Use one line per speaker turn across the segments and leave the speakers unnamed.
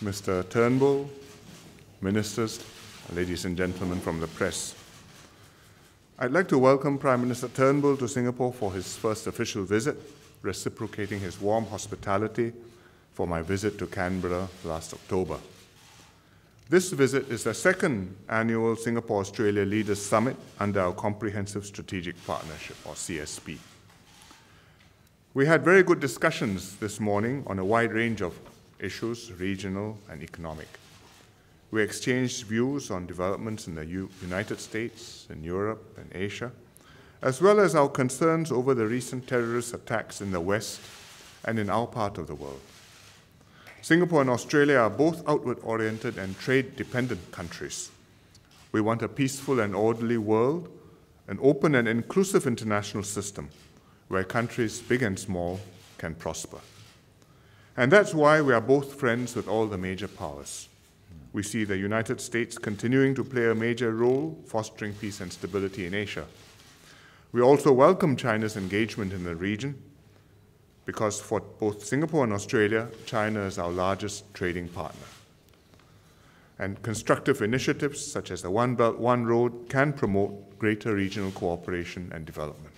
Mr. Turnbull, ministers, ladies and gentlemen from the press. I'd like to welcome Prime Minister Turnbull to Singapore for his first official visit, reciprocating his warm hospitality for my visit to Canberra last October. This visit is the second annual Singapore-Australia Leaders Summit under our Comprehensive Strategic Partnership, or CSP. We had very good discussions this morning on a wide range of issues, regional and economic. We exchanged views on developments in the United States, in Europe and Asia, as well as our concerns over the recent terrorist attacks in the West and in our part of the world. Singapore and Australia are both outward-oriented and trade-dependent countries. We want a peaceful and orderly world, an open and inclusive international system where countries, big and small, can prosper. And that's why we are both friends with all the major powers. We see the United States continuing to play a major role fostering peace and stability in Asia. We also welcome China's engagement in the region because for both Singapore and Australia, China is our largest trading partner. And constructive initiatives such as the One Belt, One Road can promote greater regional cooperation and development.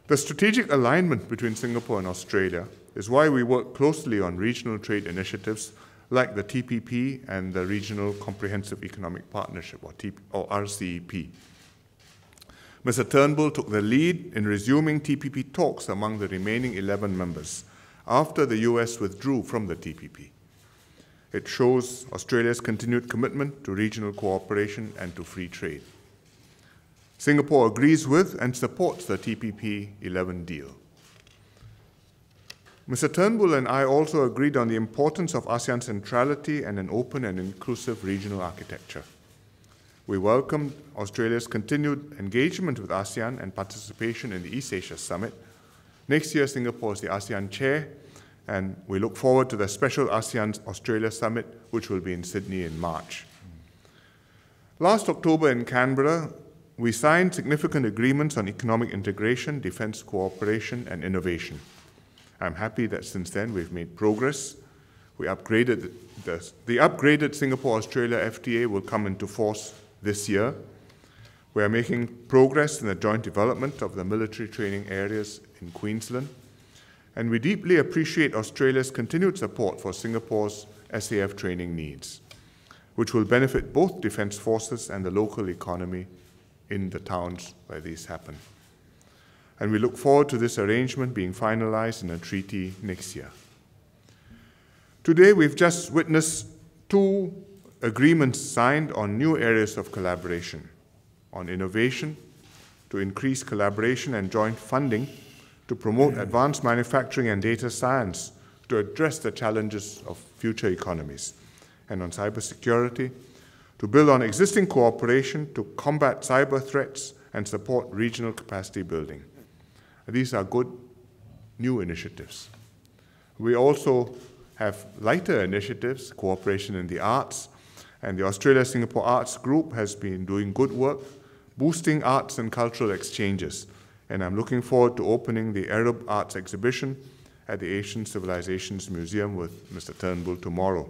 The strategic alignment between Singapore and Australia is why we work closely on regional trade initiatives like the TPP and the Regional Comprehensive Economic Partnership, or RCEP. Mr. Turnbull took the lead in resuming TPP talks among the remaining 11 members after the US withdrew from the TPP. It shows Australia's continued commitment to regional cooperation and to free trade. Singapore agrees with and supports the TPP 11 deal. Mr. Turnbull and I also agreed on the importance of ASEAN centrality and an open and inclusive regional architecture. We welcomed Australia's continued engagement with ASEAN and participation in the East Asia Summit. Next year, Singapore is the ASEAN chair, and we look forward to the special ASEAN-Australia Summit, which will be in Sydney in March. Last October in Canberra, we signed significant agreements on economic integration, defense cooperation, and innovation. I'm happy that since then we've made progress. We upgraded the upgraded Singapore-Australia FTA will come into force this year. We are making progress in the joint development of the military training areas in Queensland. And we deeply appreciate Australia's continued support for Singapore's SAF training needs, which will benefit both defense forces and the local economy in the towns where these happen. And we look forward to this arrangement being finalized in a treaty next year. Today, we've just witnessed 2 agreements signed on new areas of collaboration, on innovation, to increase collaboration and joint funding, to promote advanced manufacturing and data science, to address the challenges of future economies, and on cybersecurity, to build on existing cooperation to combat cyber threats and support regional capacity building. These are good new initiatives. We also have lighter initiatives, cooperation in the arts, and the Australia-Singapore Arts Group has been doing good work, boosting arts and cultural exchanges, and I'm looking forward to opening the Arab Arts exhibition at the Asian Civilizations Museum with Mr. Turnbull tomorrow.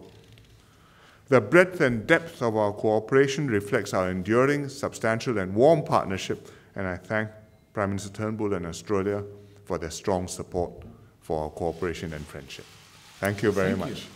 The breadth and depth of our cooperation reflects our enduring, substantial, and warm partnership, and I thank Prime Minister Turnbull and Australia for their strong support for our cooperation and friendship. Thank you very much.